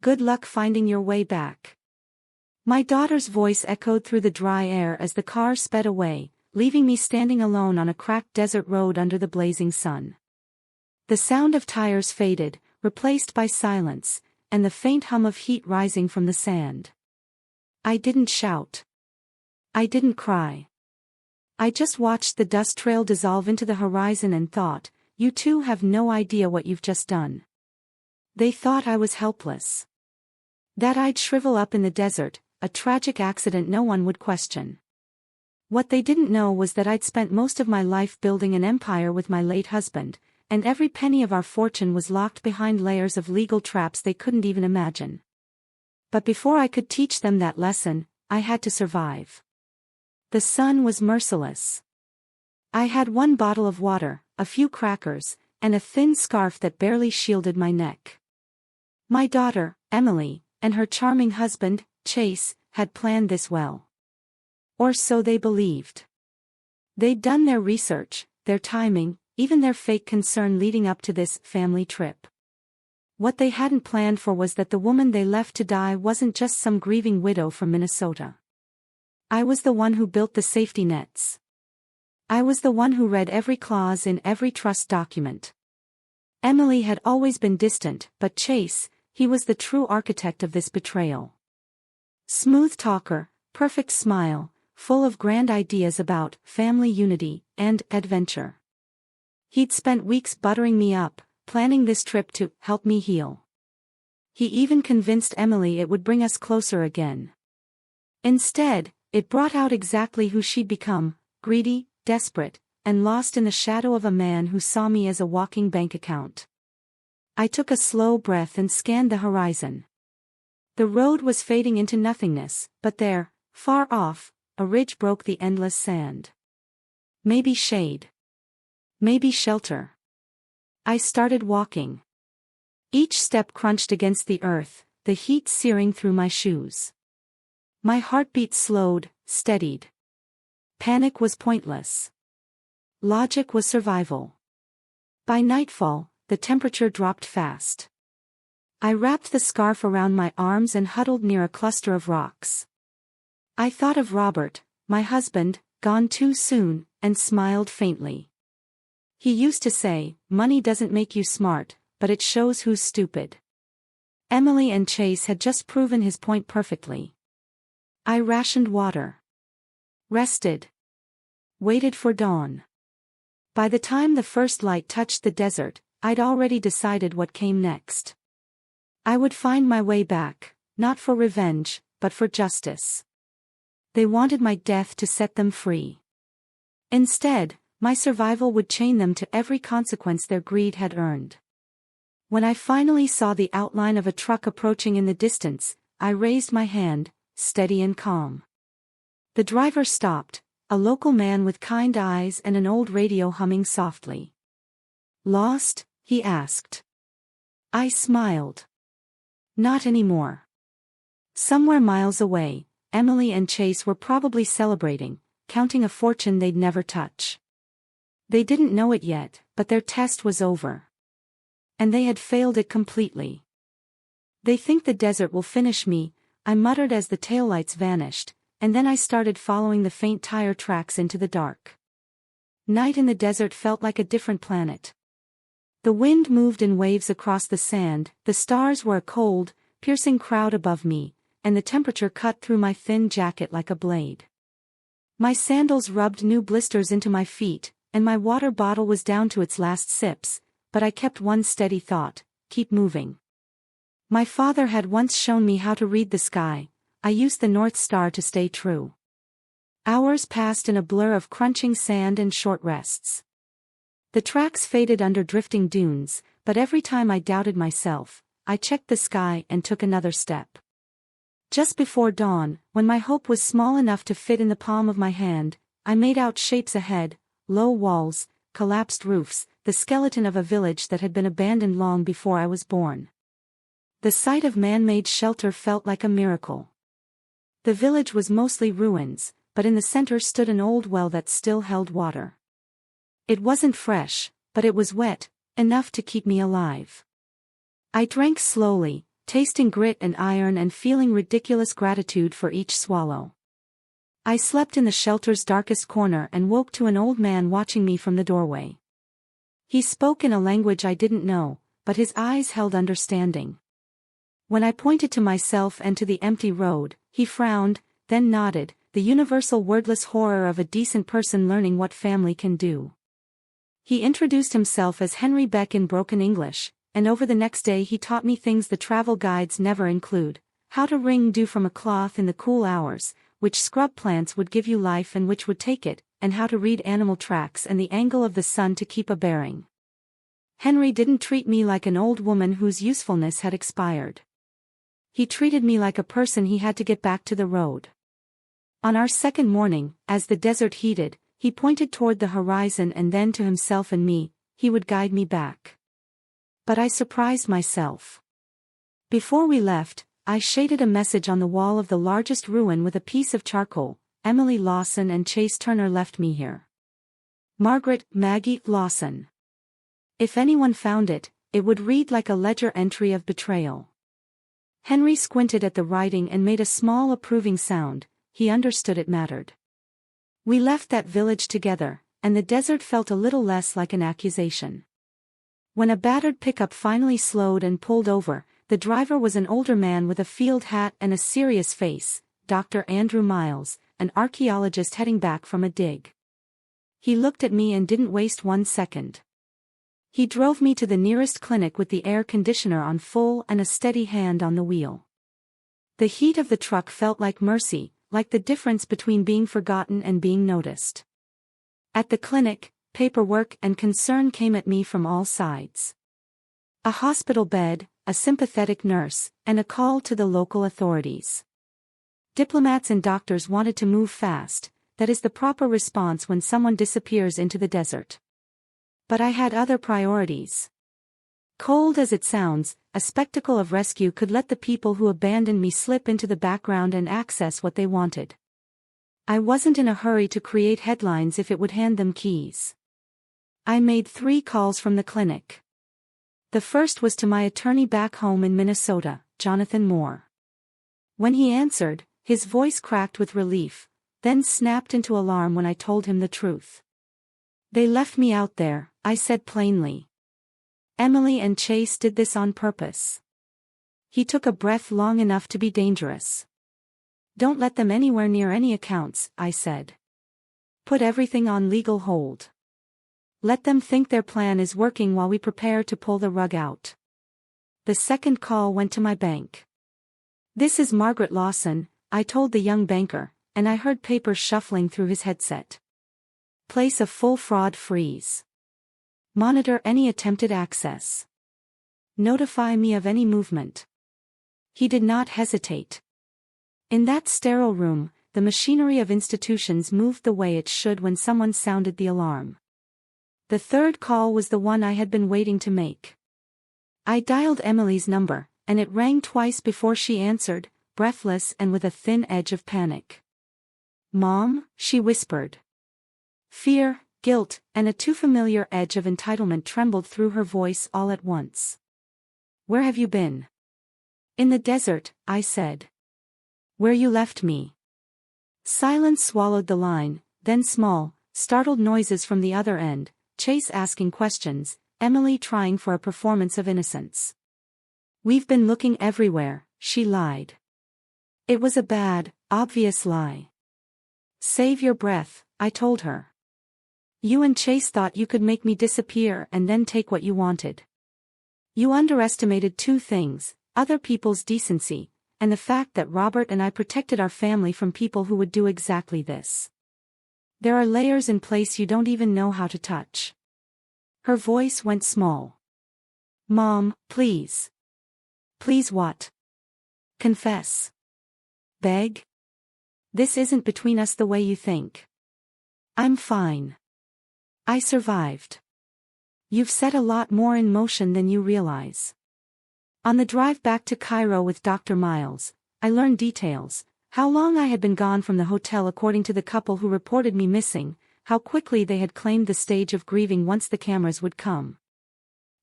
Good luck finding your way back." My daughter's voice echoed through the dry air as the car sped away, leaving me standing alone on a cracked desert road under the blazing sun. The sound of tires faded, replaced by silence, and the faint hum of heat rising from the sand. I didn't shout. I didn't cry. I just watched the dust trail dissolve into the horizon and thought, "You two have no idea what you've just done." They thought I was helpless. That I'd shrivel up in the desert, a tragic accident no one would question. What they didn't know was that I'd spent most of my life building an empire with my late husband, and every penny of our fortune was locked behind layers of legal traps they couldn't even imagine. But before I could teach them that lesson, I had to survive. The sun was merciless. I had one bottle of water, a few crackers, and a thin scarf that barely shielded my neck. My daughter, Emily, and her charming husband, Chase, had planned this well. Or so they believed. They'd done their research, their timing, even their fake concern leading up to this family trip. What they hadn't planned for was that the woman they left to die wasn't just some grieving widow from Minnesota. I was the one who built the safety nets. I was the one who read every clause in every trust document. Emily had always been distant, but Chase, he was the true architect of this betrayal. Smooth talker, perfect smile, full of grand ideas about family unity and adventure. He'd spent weeks buttering me up, planning this trip to help me heal. He even convinced Emily it would bring us closer again. Instead, it brought out exactly who she'd become, greedy, desperate, and lost in the shadow of a man who saw me as a walking bank account. I took a slow breath and scanned the horizon. The road was fading into nothingness, but there, far off, a ridge broke the endless sand. Maybe shade. Maybe shelter. I started walking. Each step crunched against the earth, the heat searing through my shoes. My heartbeat slowed, steadied. Panic was pointless. Logic was survival. By nightfall, the temperature dropped fast. I wrapped the scarf around my arms and huddled near a cluster of rocks. I thought of Robert, my husband, gone too soon, and smiled faintly. He used to say, "Money doesn't make you smart, but it shows who's stupid." Emily and Chase had just proven his point perfectly. I rationed water. Rested. Waited for dawn. By the time the first light touched the desert, I'd already decided what came next. I would find my way back, not for revenge, but for justice. They wanted my death to set them free. Instead, my survival would chain them to every consequence their greed had earned. When I finally saw the outline of a truck approaching in the distance, I raised my hand, steady and calm. The driver stopped, a local man with kind eyes and an old radio humming softly. "Lost?" he asked. I smiled. Not anymore. Somewhere miles away, Emily and Chase were probably celebrating, counting a fortune they'd never touch. They didn't know it yet, but their test was over. And they had failed it completely. "They think the desert will finish me," I muttered as the taillights vanished, and then I started following the faint tire tracks into the dark. Night in the desert felt like a different planet. The wind moved in waves across the sand, the stars were a cold, piercing crowd above me, and the temperature cut through my thin jacket like a blade. My sandals rubbed new blisters into my feet, and my water bottle was down to its last sips, but I kept one steady thought: keep moving. My father had once shown me how to read the sky. I used the North Star to stay true. Hours passed in a blur of crunching sand and short rests. The tracks faded under drifting dunes, but every time I doubted myself, I checked the sky and took another step. Just before dawn, when my hope was small enough to fit in the palm of my hand, I made out shapes ahead: low walls, collapsed roofs, the skeleton of a village that had been abandoned long before I was born. The sight of man-made shelter felt like a miracle. The village was mostly ruins, but in the center stood an old well that still held water. It wasn't fresh, but it was wet, enough to keep me alive. I drank slowly, tasting grit and iron and feeling ridiculous gratitude for each swallow. I slept in the shelter's darkest corner and woke to an old man watching me from the doorway. He spoke in a language I didn't know, but his eyes held understanding. When I pointed to myself and to the empty road, he frowned, then nodded, the universal wordless horror of a decent person learning what family can do. He introduced himself as Henry Beck in broken English, and over the next day he taught me things the travel guides never include: how to wring dew from a cloth in the cool hours, which scrub plants would give you life and which would take it, and how to read animal tracks and the angle of the sun to keep a bearing. Henry didn't treat me like an old woman whose usefulness had expired. He treated me like a person he had to get back to the road. On our second morning, as the desert heated, he pointed toward the horizon and then to himself and me. He would guide me back. But I surprised myself. Before we left, I shaded a message on the wall of the largest ruin with a piece of charcoal: Emily Lawson and Chase Turner left me here. Margaret Maggie Lawson. If anyone found it, it would read like a ledger entry of betrayal. Henry squinted at the writing and made a small approving sound. He understood it mattered. We left that village together, and the desert felt a little less like an accusation. When a battered pickup finally slowed and pulled over, the driver was an older man with a field hat and a serious face, Dr. Andrew Miles, an archaeologist heading back from a dig. He looked at me and didn't waste 1 second. He drove me to the nearest clinic with the air conditioner on full and a steady hand on the wheel. The heat of the truck felt like mercy, like the difference between being forgotten and being noticed. At the clinic, paperwork and concern came at me from all sides. A hospital bed, a sympathetic nurse, and a call to the local authorities. Diplomats and doctors wanted to move fast. That is the proper response when someone disappears into the desert. But I had other priorities. Cold as it sounds, a spectacle of rescue could let the people who abandoned me slip into the background and access what they wanted. I wasn't in a hurry to create headlines if it would hand them keys. I made 3 calls from the clinic. The first was to my attorney back home in Minnesota, Jonathan Moore. When he answered, his voice cracked with relief, then snapped into alarm when I told him the truth. "They left me out there," I said plainly. "Emily and Chase did this on purpose." He took a breath long enough to be dangerous. "Don't let them anywhere near any accounts," I said. "Put everything on legal hold. Let them think their plan is working while we prepare to pull the rug out." The second call went to my bank. "This is Margaret Lawson," I told the young banker, and I heard papers shuffling through his headset. "Place a full fraud freeze. Monitor any attempted access. Notify me of any movement." He did not hesitate. In that sterile room, the machinery of institutions moved the way it should when someone sounded the alarm. The third call was the one I had been waiting to make. I dialed Emily's number, and it rang twice before she answered, breathless and with a thin edge of panic. "Mom," she whispered. Fear, guilt, and a too familiar edge of entitlement trembled through her voice all at once. "Where have you been?" "In the desert," I said. "Where you left me." Silence swallowed the line, then small, startled noises from the other end, Chase asking questions, Emily trying for a performance of innocence. "We've been looking everywhere," she lied. It was a bad, obvious lie. "Save your breath," I told her. "You and Chase thought you could make me disappear and then take what you wanted. You underestimated 2 things, other people's decency, and the fact that Robert and I protected our family from people who would do exactly this. There are layers in place you don't even know how to touch." Her voice went small. "Mom, please." "Please what?" "Confess." "Beg?" "This isn't between us the way you think." "I'm fine. I survived." "You've set a lot more in motion than you realize." On the drive back to Cairo with Dr. Miles, I learned details: how long I had been gone from the hotel according to the couple who reported me missing, how quickly they had claimed the stage of grieving once the cameras would come.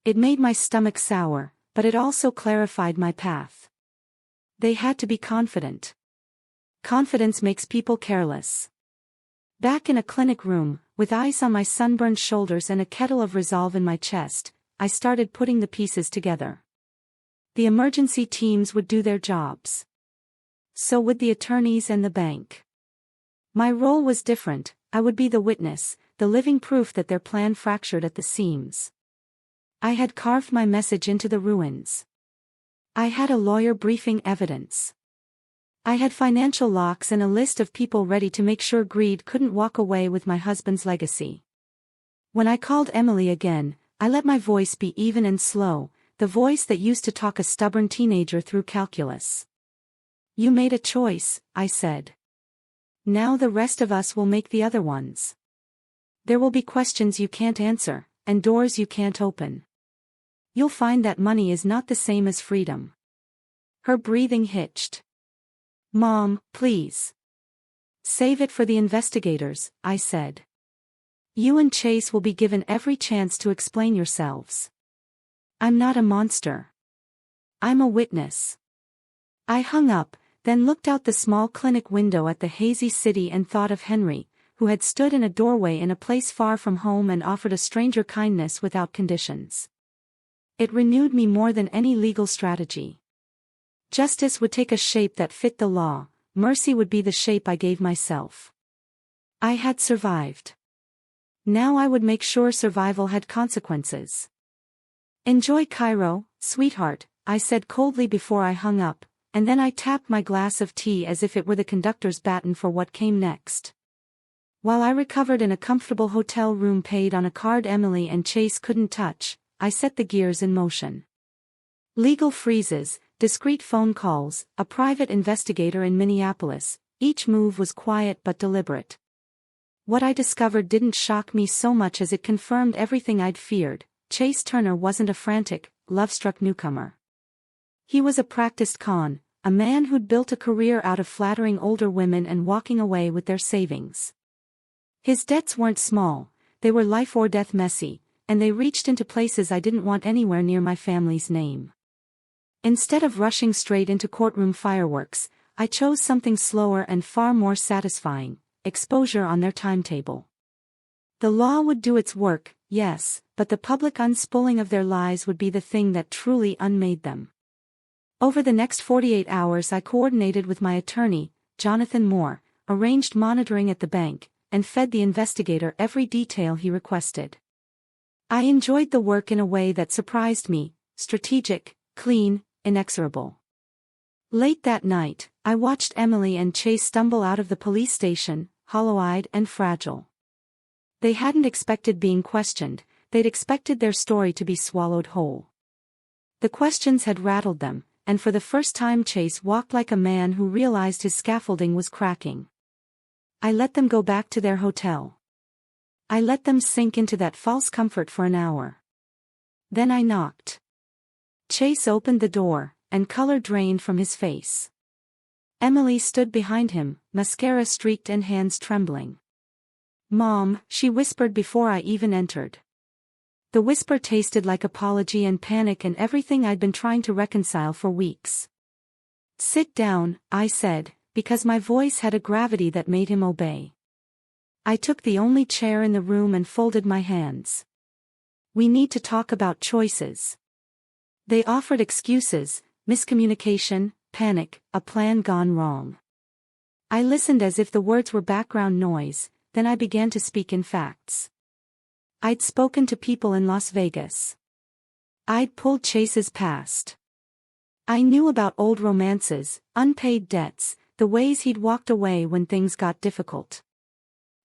It made my stomach sour, But it also clarified my path. They had to be confident. Confidence makes people careless. Back in a clinic room, with ice on my sunburned shoulders and a kettle of resolve in my chest, I started putting the pieces together. The emergency teams would do their jobs. So would the attorneys and the bank. My role was different. I would be the witness, the living proof that their plan fractured at the seams. I had carved my message into the ruins. I had a lawyer briefing evidence. I had financial locks and a list of people ready to make sure greed couldn't walk away with my husband's legacy. When I called Emily again, I let my voice be even and slow, the voice that used to talk a stubborn teenager through calculus. You made a choice, I said. Now the rest of us will make the other ones. There will be questions you can't answer, and doors you can't open. You'll find that money is not the same as freedom. Her breathing hitched. Mom, please. Save it for the investigators, I said. You and Chase will be given every chance to explain yourselves. I'm not a monster. I'm a witness. I hung up, then looked out the small clinic window at the hazy city and thought of Henry, who had stood in a doorway in a place far from home and offered a stranger kindness without conditions. It renewed me more than any legal strategy. Justice would take a shape that fit the law, mercy would be the shape I gave myself. I had survived. Now I would make sure survival had consequences. Enjoy Cairo, sweetheart, I said coldly before I hung up, and then I tapped my glass of tea as if it were the conductor's baton for what came next. While I recovered in a comfortable hotel room paid on a card Emily and Chase couldn't touch, I set the gears in motion. Legal freezes, discreet phone calls, a private investigator in Minneapolis, each move was quiet but deliberate. What I discovered didn't shock me so much as it confirmed everything I'd feared. Chase Turner wasn't a frantic, love-struck newcomer. He was a practiced con, a man who'd built a career out of flattering older women and walking away with their savings. His debts weren't small, they were life or death messy, and they reached into places I didn't want anywhere near my family's name. Instead of rushing straight into courtroom fireworks, I chose something slower and far more satisfying, exposure on their timetable. The law would do its work, yes, but the public unspooling of their lies would be the thing that truly unmade them. Over the next 48 hours I coordinated with my attorney, Jonathan Moore, arranged monitoring at the bank, and fed the investigator every detail he requested. I enjoyed the work in a way that surprised me, strategic, clean, inexorable. Late that night, I watched Emily and Chase stumble out of the police station, hollow-eyed and fragile. They hadn't expected being questioned, they'd expected their story to be swallowed whole. The questions had rattled them, and for the first time Chase walked like a man who realized his scaffolding was cracking. I let them go back to their hotel. I let them sink into that false comfort for an hour. Then I knocked. Chase opened the door, and color drained from his face. Emily stood behind him, mascara streaked and hands trembling. Mom, she whispered before I even entered. The whisper tasted like apology and panic and everything I'd been trying to reconcile for weeks. Sit down, I said, because my voice had a gravity that made him obey. I took the only chair in the room and folded my hands. We need to talk about choices. They offered excuses, miscommunication, panic, a plan gone wrong. I listened as if the words were background noise, then I began to speak in facts. I'd spoken to people in Las Vegas. I'd pulled Chase's past. I knew about old romances, unpaid debts, the ways he'd walked away when things got difficult.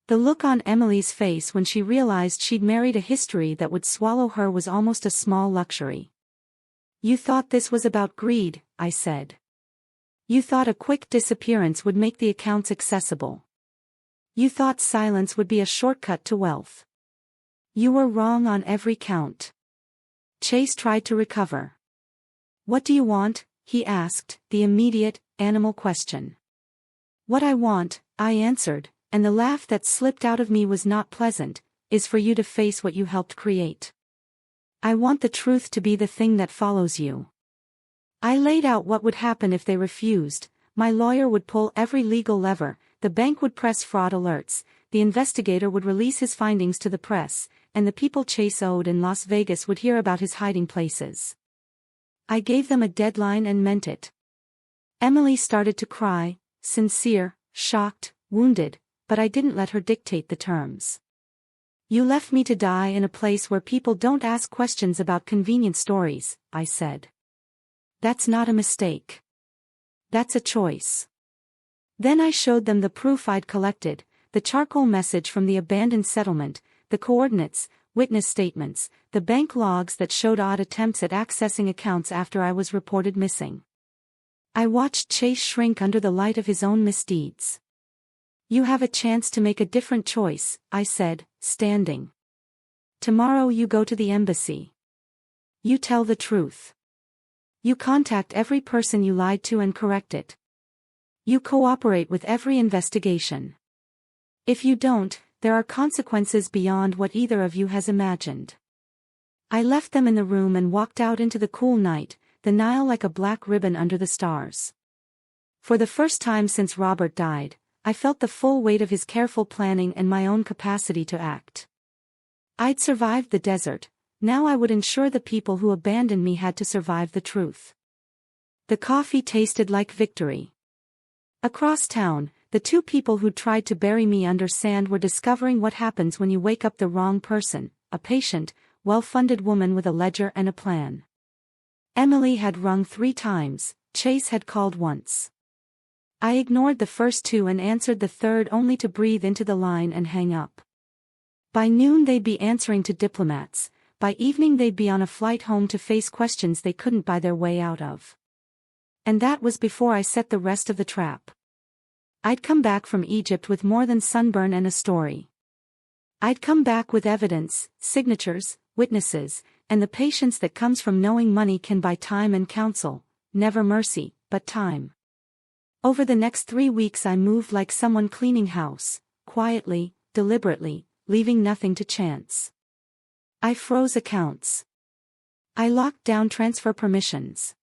The look on Emily's face when she realized she'd married a history that would swallow her was almost a small luxury. You thought this was about greed, I said. You thought a quick disappearance would make the accounts accessible. You thought silence would be a shortcut to wealth. You were wrong on every count. Chase tried to recover. What do you want? He asked, the immediate, animal question. What I want, I answered, and the laugh that slipped out of me was not pleasant, is for you to face what you helped create. I want the truth to be the thing that follows you. I laid out what would happen if they refused. My lawyer would pull every legal lever, the bank would press fraud alerts, the investigator would release his findings to the press, and the people Chase owed in Las Vegas would hear about his hiding places. I gave them a deadline and meant it. Emily started to cry, sincere, shocked, wounded, but I didn't let her dictate the terms. You left me to die in a place where people don't ask questions about convenient stories, I said. That's not a mistake. That's a choice. Then I showed them the proof I'd collected, the charcoal message from the abandoned settlement, the coordinates, witness statements, the bank logs that showed odd attempts at accessing accounts after I was reported missing. I watched Chase shrink under the light of his own misdeeds. You have a chance to make a different choice, I said, standing. Tomorrow you go to the embassy. You tell the truth. You contact every person you lied to and correct it. You cooperate with every investigation. If you don't, there are consequences beyond what either of you has imagined. I left them in the room and walked out into the cool night, the Nile like a black ribbon under the stars. For the first time since Robert died, I felt the full weight of his careful planning and my own capacity to act. I'd survived the desert, now I would ensure the people who abandoned me had to survive the truth. The coffee tasted like victory. Across town, the two people who tried to bury me under sand were discovering what happens when you wake up the wrong person, a patient, well-funded woman with a ledger and a plan. Emily had rung 3 times, Chase had called once. I ignored the first 2 and answered the third only to breathe into the line and hang up. By noon they'd be answering to diplomats, by evening they'd be on a flight home to face questions they couldn't buy their way out of. And that was before I set the rest of the trap. I'd come back from Egypt with more than sunburn and a story. I'd come back with evidence, signatures, witnesses, and the patience that comes from knowing money can buy time and counsel, never mercy, but time. Over the next 3 weeks I moved like someone cleaning house, quietly, deliberately, leaving nothing to chance. I froze accounts. I locked down transfer permissions.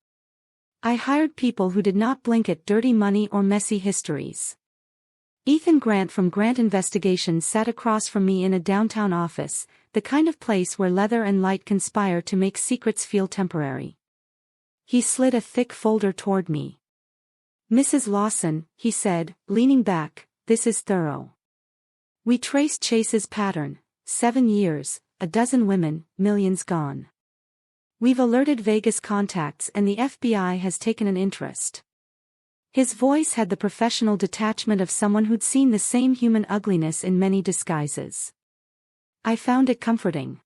I hired people who did not blink at dirty money or messy histories. Ethan Grant from Grant Investigations sat across from me in a downtown office, the kind of place where leather and light conspire to make secrets feel temporary. He slid a thick folder toward me. Mrs. Lawson, he said, leaning back, this is thorough. We traced Chase's pattern, 7 years, a dozen women, millions gone. We've alerted Vegas contacts and the FBI has taken an interest. His voice had the professional detachment of someone who'd seen the same human ugliness in many disguises. I found it comforting.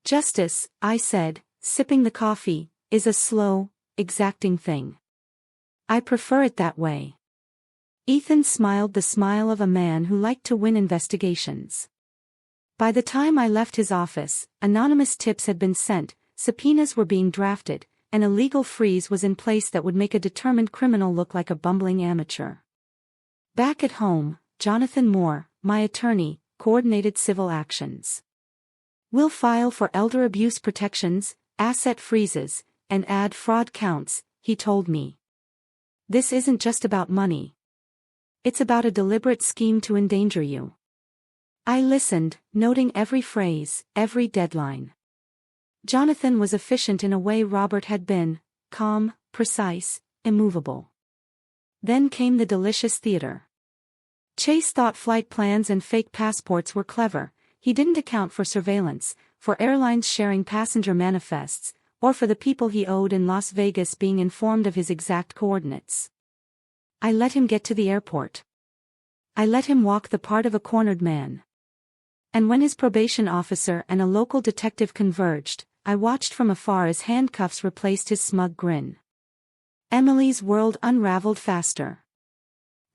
Justice, I said, sipping the coffee, is a slow, exacting thing. I prefer it that way. Ethan smiled the smile of a man who liked to win investigations. By the time I left his office, anonymous tips had been sent, subpoenas were being drafted, and a legal freeze was in place that would make a determined criminal look like a bumbling amateur. Back at home, Jonathan Moore, my attorney, coordinated civil actions. We'll file for elder abuse protections, asset freezes, and add fraud counts, he told me. This isn't just about money. It's about a deliberate scheme to endanger you. I listened, noting every phrase, every deadline. Jonathan was efficient in a way Robert had been, calm, precise, immovable. Then came the delicious theater. Chase thought flight plans and fake passports were clever. He didn't account for surveillance, for airlines sharing passenger manifests, or for the people he owed in Las Vegas being informed of his exact coordinates. I let him get to the airport. I let him walk the part of a cornered man. And when his probation officer and a local detective converged, I watched from afar as handcuffs replaced his smug grin. Emily's world unraveled faster.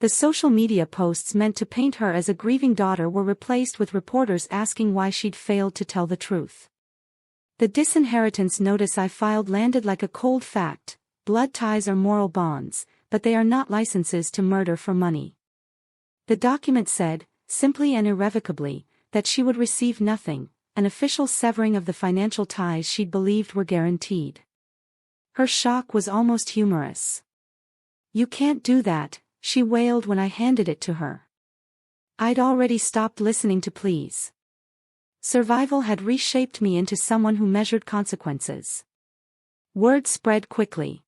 The social media posts meant to paint her as a grieving daughter were replaced with reporters asking why she'd failed to tell the truth. The disinheritance notice I filed landed like a cold fact: blood ties are moral bonds, but they are not licenses to murder for money. The document said, simply and irrevocably, that she would receive nothing, an official severing of the financial ties she'd believed were guaranteed. Her shock was almost humorous. "You can't do that," she wailed when I handed it to her. I'd already stopped listening to pleas. Survival had reshaped me into someone who measured consequences. Word spread quickly.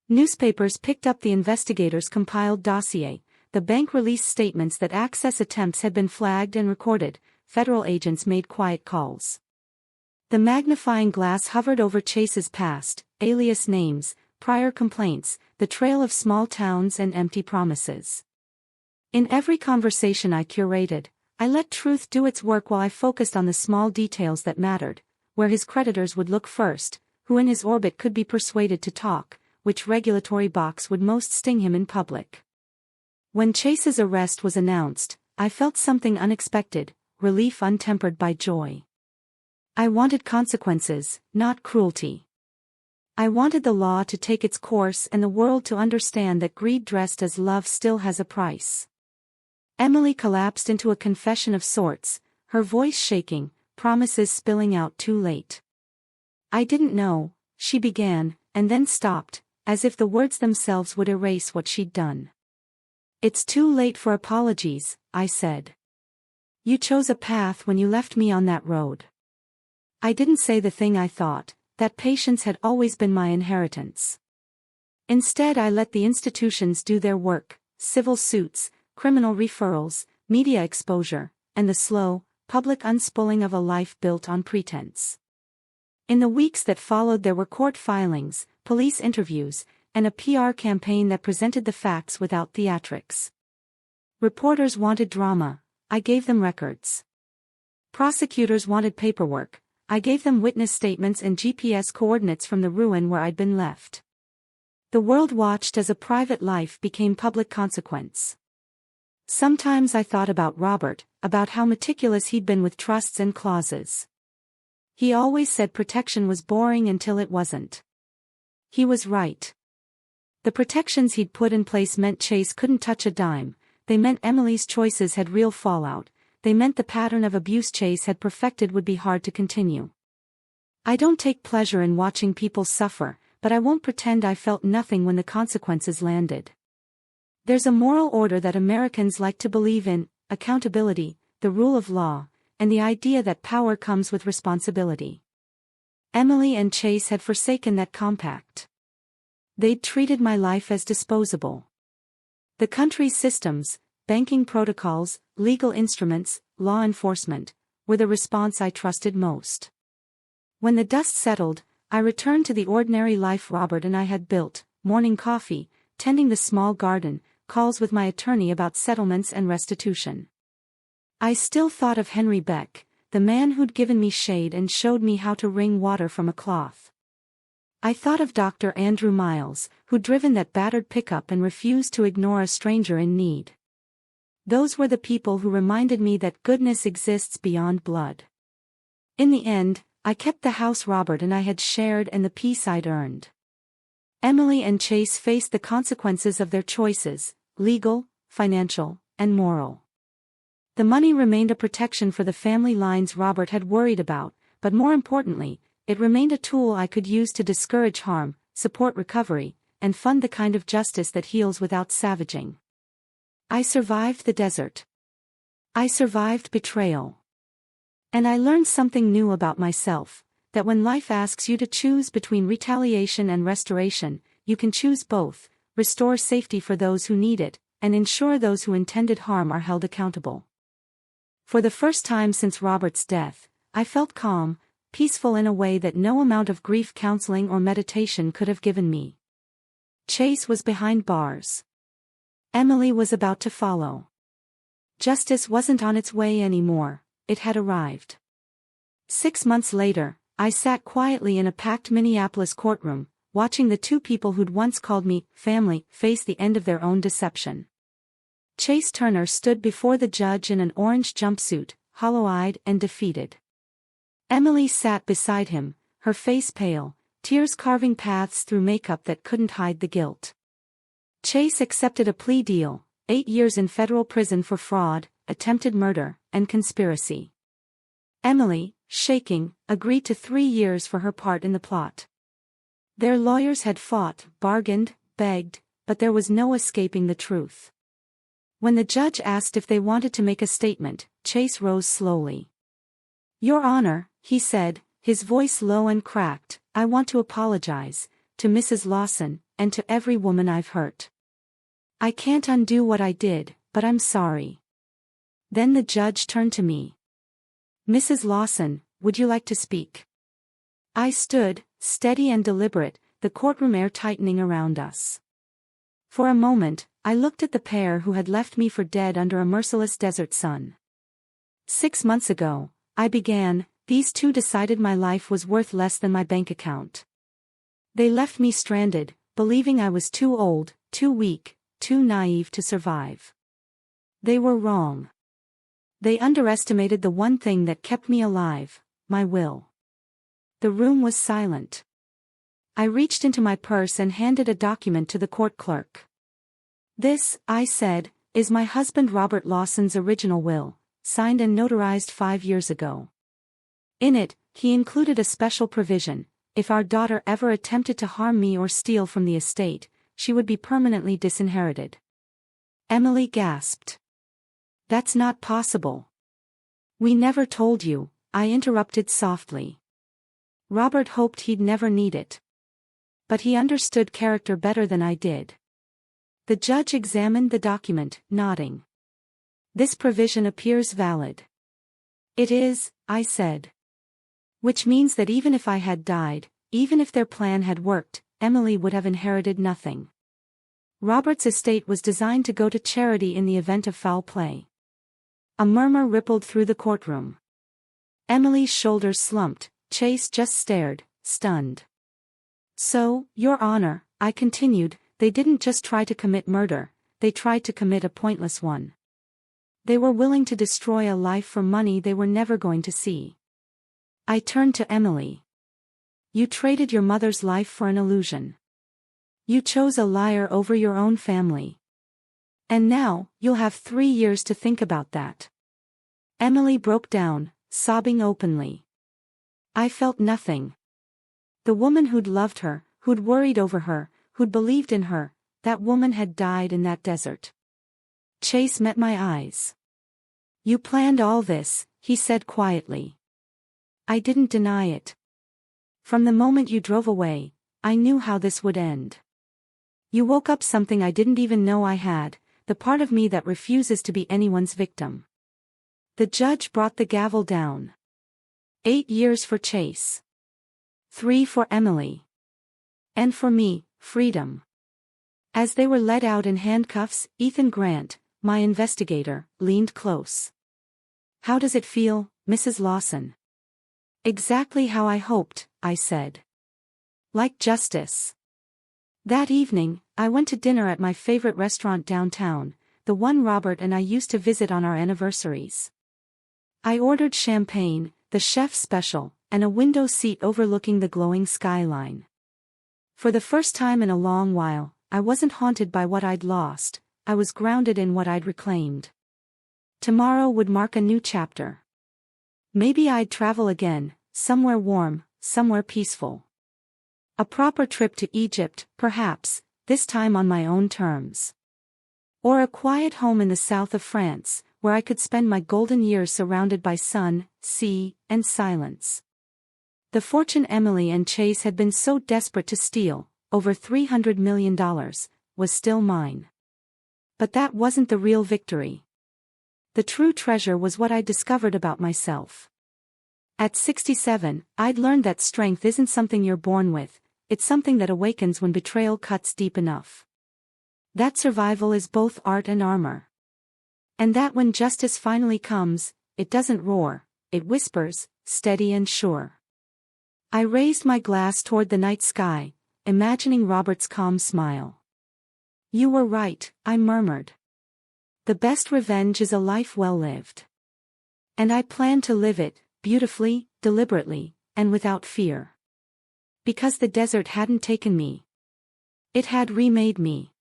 Newspapers picked up the investigators' compiled dossier. The bank released statements that access attempts had been flagged and recorded. Federal agents made quiet calls. The magnifying glass hovered over Chase's past, alias names, prior complaints, the trail of small towns and empty promises. In every conversation I curated, I let truth do its work while I focused on the small details that mattered, where his creditors would look first, who in his orbit could be persuaded to talk, which regulatory box would most sting him in public. When Chase's arrest was announced, I felt something unexpected, relief untempered by joy. I wanted consequences, not cruelty. I wanted the law to take its course and the world to understand that greed dressed as love still has a price. Emily collapsed into a confession of sorts, her voice shaking, promises spilling out too late. "I didn't know," she began, and then stopped, as if the words themselves would erase what she'd done. "It's too late for apologies," I said. "You chose a path when you left me on that road." I didn't say the thing I thought, that patience had always been my inheritance. Instead, I let the institutions do their work: civil suits, criminal referrals, media exposure, and the slow, public unspooling of a life built on pretense. In the weeks that followed, there were court filings, police interviews, and a PR campaign that presented the facts without theatrics. Reporters wanted drama, I gave them records. Prosecutors wanted paperwork, I gave them witness statements and GPS coordinates from the ruin where I'd been left. The world watched as a private life became public consequence. Sometimes I thought about Robert, about how meticulous he'd been with trusts and clauses. He always said protection was boring until it wasn't. He was right. The protections he'd put in place meant Chase couldn't touch a dime, they meant Emily's choices had real fallout, they meant the pattern of abuse Chase had perfected would be hard to continue. I don't take pleasure in watching people suffer, but I won't pretend I felt nothing when the consequences landed. There's a moral order that Americans like to believe in: accountability, the rule of law, and the idea that power comes with responsibility. Emily and Chase had forsaken that compact. They'd treated my life as disposable. The country's systems, banking protocols, legal instruments, law enforcement, were the response I trusted most. When the dust settled, I returned to the ordinary life Robert and I had built: morning coffee, tending the small garden, calls with my attorney about settlements and restitution. I still thought of Henry Beck, the man who'd given me shade and showed me how to wring water from a cloth. I thought of Dr. Andrew Miles, who'd driven that battered pickup and refused to ignore a stranger in need. Those were the people who reminded me that goodness exists beyond blood. In the end, I kept the house Robert and I had shared and the peace I'd earned. Emily and Chase faced the consequences of their choices: legal, financial, and moral. The money remained a protection for the family lines Robert had worried about, but more importantly, it remained a tool I could use to discourage harm, support recovery, and fund the kind of justice that heals without savaging. I survived the desert. I survived betrayal. And I learned something new about myself: that when life asks you to choose between retaliation and restoration, you can choose both, restore safety for those who need it, and ensure those who intended harm are held accountable. For the first time since Robert's death, I felt calm, peaceful in a way that no amount of grief counseling or meditation could have given me. Chase was behind bars. Emily was about to follow. Justice wasn't on its way anymore, it had arrived. 6 months later, I sat quietly in a packed Minneapolis courtroom, watching the two people who'd once called me family face the end of their own deception. Chase Turner stood before the judge in an orange jumpsuit, hollow-eyed and defeated. Emily sat beside him, her face pale, tears carving paths through makeup that couldn't hide the guilt. Chase accepted a plea deal: 8 years in federal prison for fraud, attempted murder, and conspiracy. Emily, shaking, agreed to 3 years for her part in the plot. Their lawyers had fought, bargained, begged, but there was no escaping the truth. When the judge asked if they wanted to make a statement, Chase rose slowly. "Your Honor," he said, his voice low and cracked, "I want to apologize, to Mrs. Lawson, and to every woman I've hurt. I can't undo what I did, but I'm sorry." Then the judge turned to me. "Mrs. Lawson, would you like to speak?" I stood, steady and deliberate, the courtroom air tightening around us. For a moment, I looked at the pair who had left me for dead under a merciless desert sun. 6 months ago, I began, these two decided my life was worth less than my bank account. They left me stranded, believing I was too old, too weak, too naive to survive. They were wrong. They underestimated the one thing that kept me alive, my will. The room was silent. I reached into my purse and handed a document to the court clerk. "This," I said, "is my husband Robert Lawson's original will, signed and notarized 5 years ago. In it, he included a special provision: if our daughter ever attempted to harm me or steal from the estate, she would be permanently disinherited." Emily gasped. "That's not possible." "We never told you," I interrupted softly. "Robert hoped he'd never need it. But he understood character better than I did." The judge examined the document, nodding. "This provision appears valid." "It is," I said. "Which means that even if I had died, even if their plan had worked, Emily would have inherited nothing. Robert's estate was designed to go to charity in the event of foul play." A murmur rippled through the courtroom. Emily's shoulders slumped. Chase just stared, stunned. "So, Your Honor," I continued, "they didn't just try to commit murder, they tried to commit a pointless one. They were willing to destroy a life for money they were never going to see." I turned to Emily. "You traded your mother's life for an illusion. You chose a liar over your own family. And now, you'll have 3 years to think about that." Emily broke down, sobbing openly. I felt nothing. The woman who'd loved her, who'd worried over her, who'd believed in her, that woman had died in that desert. Chase met my eyes. "You planned all this," he said quietly. I didn't deny it. "From the moment you drove away, I knew how this would end. You woke up something I didn't even know I had, the part of me that refuses to be anyone's victim." The judge brought the gavel down. 8 years for Chase. 3 for Emily. And for me, freedom. As they were led out in handcuffs, Ethan Grant, my investigator, leaned close. "How does it feel, Mrs. Lawson?" "Exactly how I hoped," I said. "Like justice." That evening, I went to dinner at my favorite restaurant downtown, the one Robert and I used to visit on our anniversaries. I ordered champagne, the chef's special, and a window seat overlooking the glowing skyline. For the first time in a long while, I wasn't haunted by what I'd lost, I was grounded in what I'd reclaimed. Tomorrow would mark a new chapter. Maybe I'd travel again, somewhere warm, somewhere peaceful. A proper trip to Egypt, perhaps, this time on my own terms. Or a quiet home in the south of France, where I could spend my golden years surrounded by sun, sea, and silence. The fortune Emily and Chase had been so desperate to steal, over $300 million, was still mine. But that wasn't the real victory. The true treasure was what I'd discovered about myself. At 67, I'd learned that strength isn't something you're born with, it's something that awakens when betrayal cuts deep enough. That survival is both art and armor. And that when justice finally comes, it doesn't roar, it whispers, steady and sure. I raised my glass toward the night sky, imagining Robert's calm smile. "You were right," I murmured. "The best revenge is a life well lived. And I plan to live it, beautifully, deliberately, and without fear. Because the desert hadn't taken me. It had remade me."